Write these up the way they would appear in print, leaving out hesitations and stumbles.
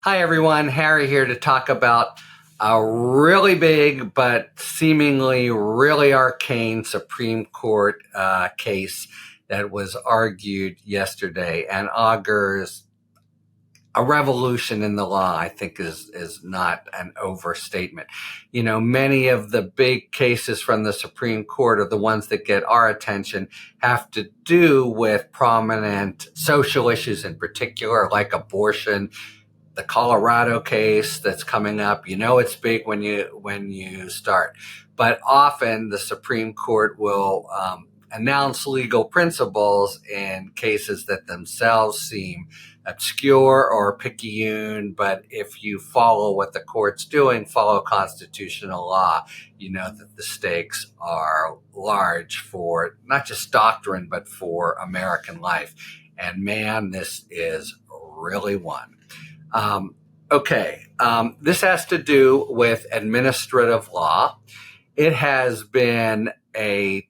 Hi, everyone. Harry here to talk about a really big but seemingly really arcane Supreme Court case that was argued yesterday and augurs a revolution in the law. I think is not an overstatement. You know, many of the big cases from the Supreme Court are the ones that get our attention, have to do with prominent social issues in particular, like abortion. The Colorado case that's coming up, you know it's big when you start. But often the Supreme Court will announce legal principles in cases that themselves seem obscure or picayune. But if you follow what the court's doing, follow constitutional law, you know that the stakes are large for not just doctrine, but for American life. And man, this is really one. This has to do with administrative law. It has been a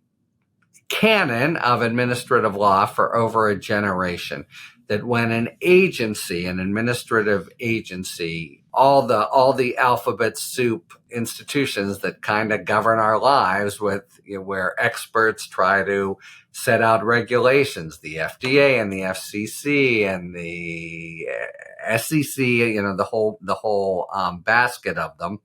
canon of administrative law for over a generation that when an administrative agency, all the alphabet soup institutions that kind of govern our lives where experts try to set out regulations, the FDA and the FCC and the SEC, the whole basket of them.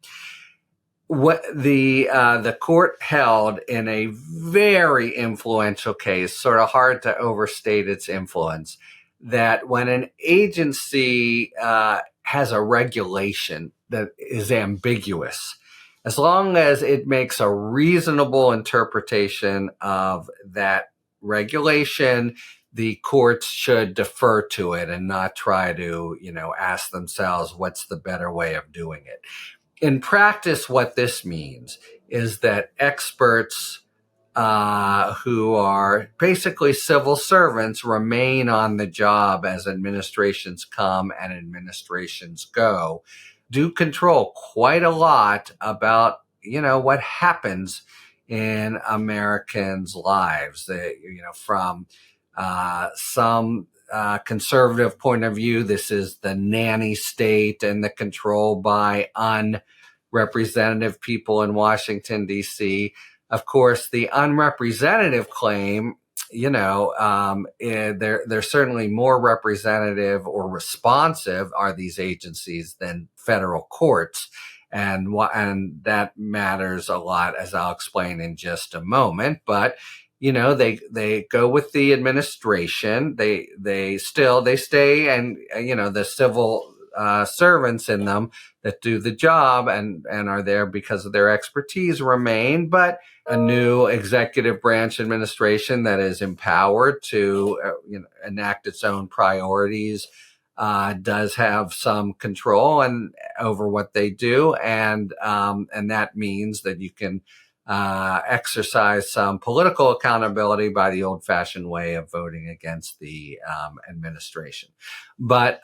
What the court held in a very influential case, sort of hard to overstate its influence, that when an agency has a regulation that is ambiguous, as long as it makes a reasonable interpretation of that regulation, the courts should defer to it and not try to, ask themselves what's the better way of doing it. In practice, what this means is that experts who are basically civil servants remain on the job as administrations come and administrations go, do control quite a lot about, what happens in Americans' lives. From some conservative point of view, this is the nanny state and the control by unrepresentative people in Washington, D.C. Of course, the unrepresentative claim, they're certainly more representative or responsive are these agencies than federal courts. And that matters a lot, as I'll explain in just a moment. But they go with the administration. They stay, and the civil servants in them that do the job and are there because of their expertise remain. But a new executive branch administration that is empowered to enact its own priorities does have some control over what they do, and that means that you can exercise some political accountability by the old-fashioned way of voting against the administration. But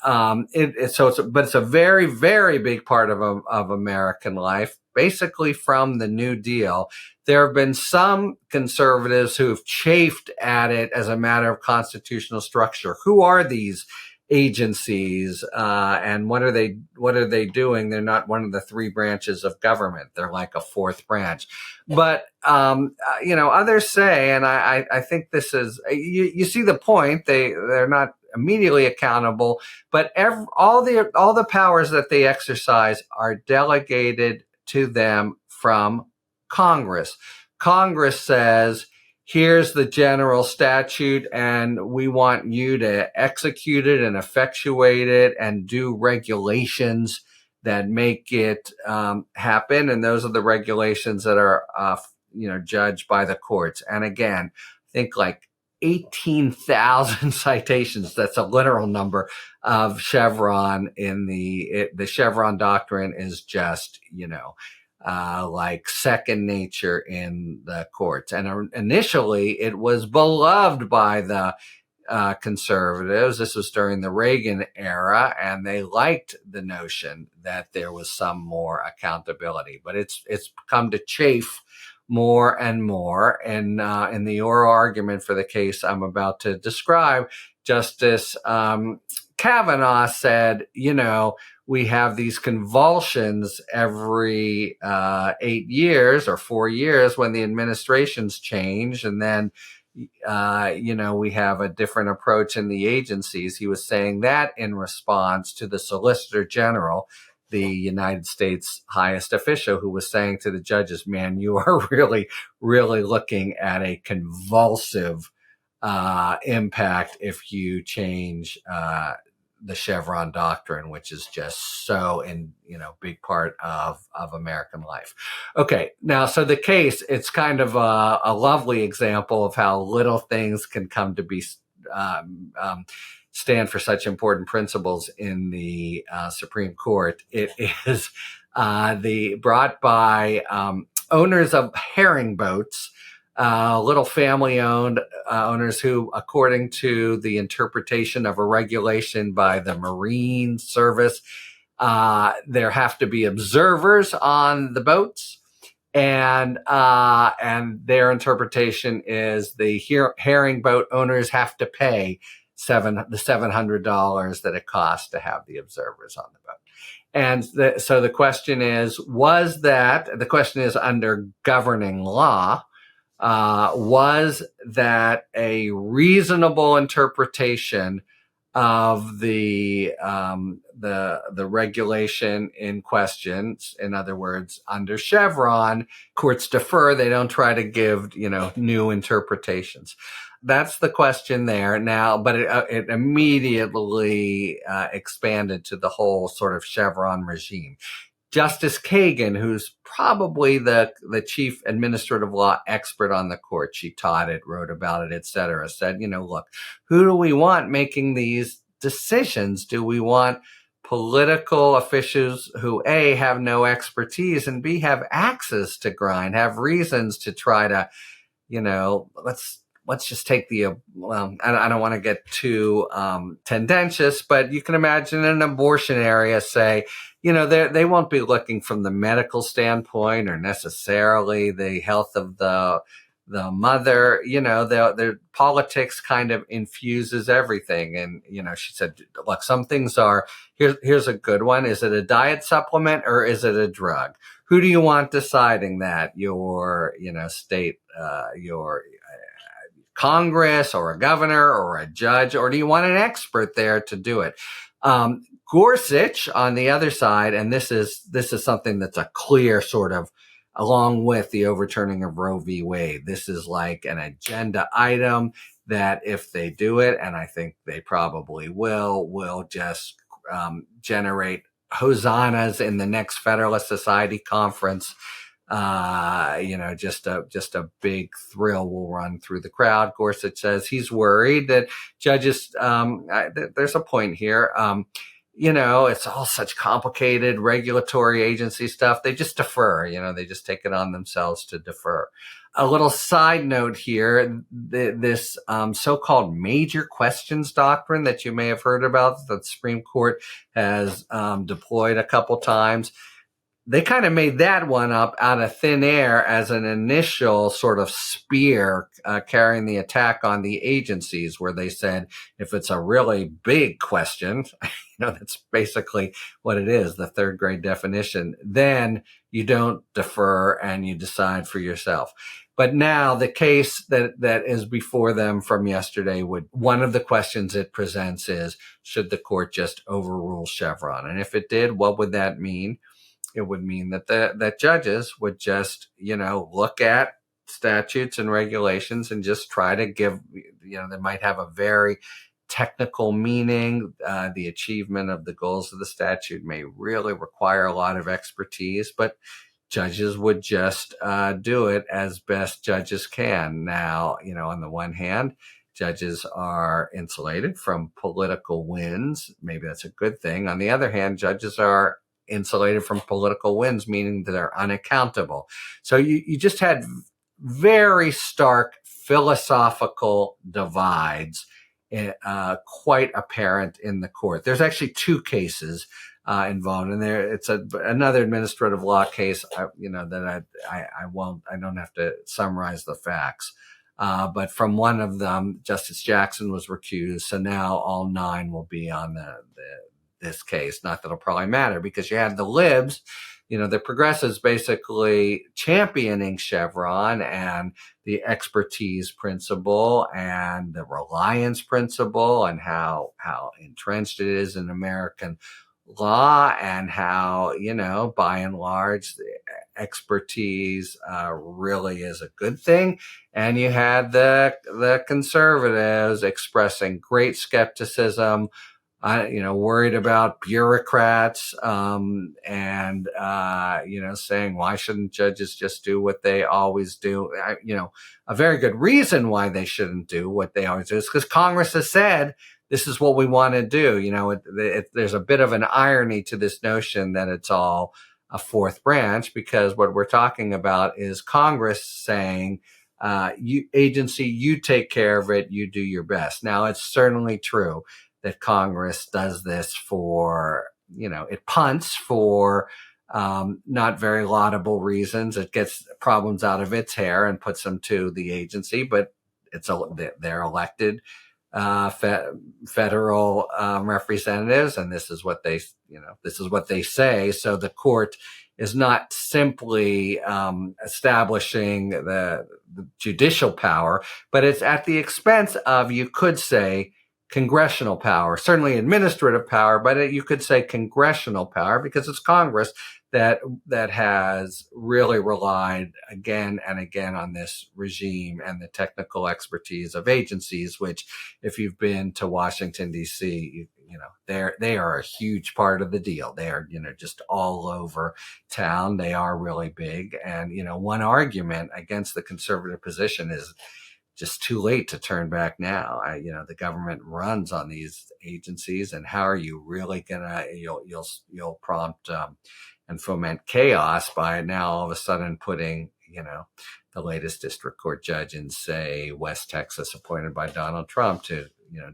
it's a very, very big part of American life. Basically, from the New Deal, there have been some conservatives who have chafed at it as a matter of constitutional structure. Who are these agencies and what are they doing? They're not one of the three branches of government. They're like a fourth branch. But others say, and I think this is you see the point. They're not immediately accountable, but all the powers that they exercise are delegated to them from Congress. Congress says, here's the general statute, and we want you to execute it and effectuate it and do regulations that make it happen. And those are the regulations that are, judged by the courts. And again, I think like 18,000 citations. That's a literal number of Chevron in the Chevron doctrine is just, like second nature in the courts. And initially it was beloved by the conservatives. This was during the Reagan era, and they liked the notion that there was some more accountability. But it's come to chafe more and more. And in the oral argument for the case I'm about to describe, Justice Kavanaugh said, we have these convulsions every 8 years or 4 years when the administrations change, and then we have a different approach in the agencies. He was saying that in response to the Solicitor General, the United States highest official, who was saying to the judges, man, you are really, really looking at a convulsive impact if you change the Chevron doctrine, which is just so big part of American life. Okay, now, so the case, it's kind of a lovely example of how little things can come to be stand for such important principles in the Supreme Court. It is brought by owners of herring boats, little family-owned owners who, according to the interpretation of a regulation by the Marine Service, there have to be observers on the boats, and their interpretation is the herring boat owners have to pay the $700 that it costs to have the observers on the boat. And so the question is, the question is under governing law, was that a reasonable interpretation of the regulation in question? In other words, under Chevron, courts defer; they don't try to give new interpretations. That's the question there now, but it immediately expanded to the whole sort of Chevron regime. Justice Kagan, who's probably the chief administrative law expert on the court, she taught it, wrote about it, et cetera, said, look, who do we want making these decisions? Do we want political officials who A, have no expertise, and B, have axes to grind, have reasons to try to, let's just take I don't want to get too tendentious, but you can imagine an abortion area, say, they won't be looking from the medical standpoint or necessarily the health of the mother. Their politics kind of infuses everything. And, she said, look, some things are, here's a good one. Is it a diet supplement or is it a drug? Who do you want deciding that? Your, state, your Congress or a governor or a judge, or do you want an expert there to do it? Gorsuch on the other side, and this is something that's a clear sort of, along with the overturning of Roe v. Wade, this is like an agenda item that if they do it, and I think they probably will just generate hosannas in the next Federalist Society conference. Just a big thrill will run through the crowd. Gorsuch says he's worried that judges, there's a point here. It's all such complicated regulatory agency stuff. They just defer, they just take it on themselves to defer. A little side note here, this so-called major questions doctrine that you may have heard about, that the Supreme Court has deployed a couple times. They kind of made that one up out of thin air as an initial sort of spear carrying the attack on the agencies, where they said, if it's a really big question, that's basically what it is, the third grade definition, then you don't defer and you decide for yourself. But now the case that is before them from yesterday, one of the questions it presents is, should the court just overrule Chevron? And if it did, what would that mean? It would mean that judges would just, look at statutes and regulations and just try to give, they might have a very technical meaning. The achievement of the goals of the statute may really require a lot of expertise, but judges would just do it as best judges can. Now, on the one hand, judges are insulated from political winds. Maybe that's a good thing. On the other hand, judges are insulated from political winds, meaning that they're unaccountable. So you just had very stark philosophical divides, quite apparent in the court. There's actually two cases involved, and it's another administrative law case. That I don't have to summarize the facts. But from one of them, Justice Jackson was recused. So now all 9 will be on this case. Not that it'll probably matter, because you had the libs, the progressives basically championing Chevron and the expertise principle and the reliance principle, and how entrenched it is in American law, and how, by and large, the expertise really is a good thing. And you had the conservatives expressing great skepticism, worried about bureaucrats, and saying, why shouldn't judges just do what they always do? A very good reason why they shouldn't do what they always do is because Congress has said, this is what we want to do. There's a bit of an irony to this notion that it's all a fourth branch, because what we're talking about is Congress saying, you take care of it, you do your best. Now, it's certainly true that Congress does this for, it punts for not very laudable reasons. It gets problems out of its hair and puts them to the agency, but they're elected federal representatives, and this is what they say. So the court is not simply establishing the judicial power, but it's at the expense of, you could say, congressional power, certainly administrative power, but you could say congressional power, because it's Congress that has really relied again and again on this regime and the technical expertise of agencies, which, if you've been to Washington, D.C., they are a huge part of the deal. They are, just all over town. They are really big. And, one argument against the conservative position is just too late to turn back now. The government runs on these agencies, and how are you really gonna? You'll prompt and foment chaos by now all of a sudden putting the latest district court judge in, say, West Texas, appointed by Donald Trump, to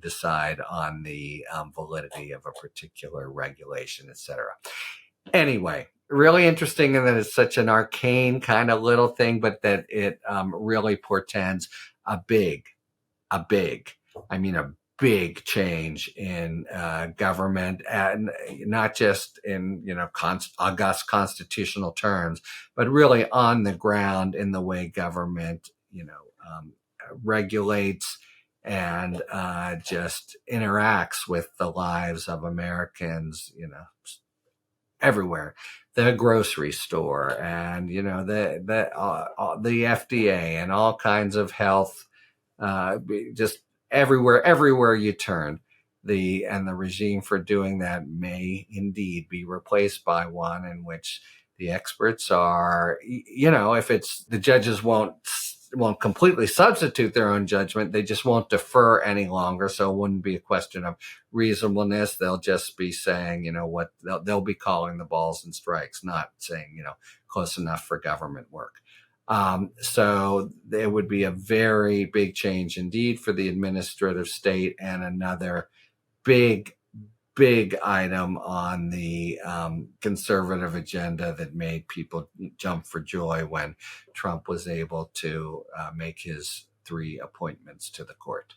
decide on the validity of a particular regulation, etc. Anyway, really interesting in that it's such an arcane kind of little thing, but that it really portends a big change in government, and not just in august constitutional terms, but really on the ground in the way government regulates and just interacts with the lives of Americans, everywhere. The grocery store, and the FDA, and all kinds of health, just everywhere you turn. The regime for doing that may indeed be replaced by one in which the experts are, if it's the judges won't completely substitute their own judgment, they just won't defer any longer. So it wouldn't be a question of reasonableness. They'll just be saying, what they'll be calling the balls and strikes, not saying, close enough for government work. So there would be a very big change indeed for the administrative state, and another big item on the conservative agenda that made people jump for joy when Trump was able to make his 3 appointments to the court.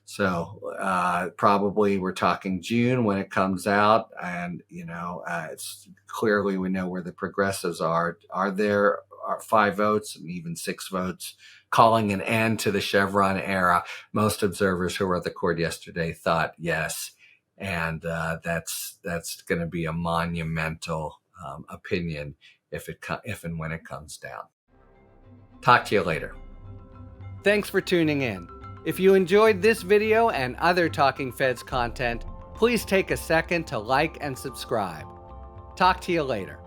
So probably we're talking June when it comes out, and it's clearly, we know where the progressives are. There are 5 votes and even 6 votes calling an end to the Chevron era. Most observers who were at the court yesterday thought yes, and that's going to be a monumental opinion if and when it comes down. Talk to you later. Thanks for tuning in. If you enjoyed this video and other Talking Feds content, please take a second to like and subscribe. Talk to you later.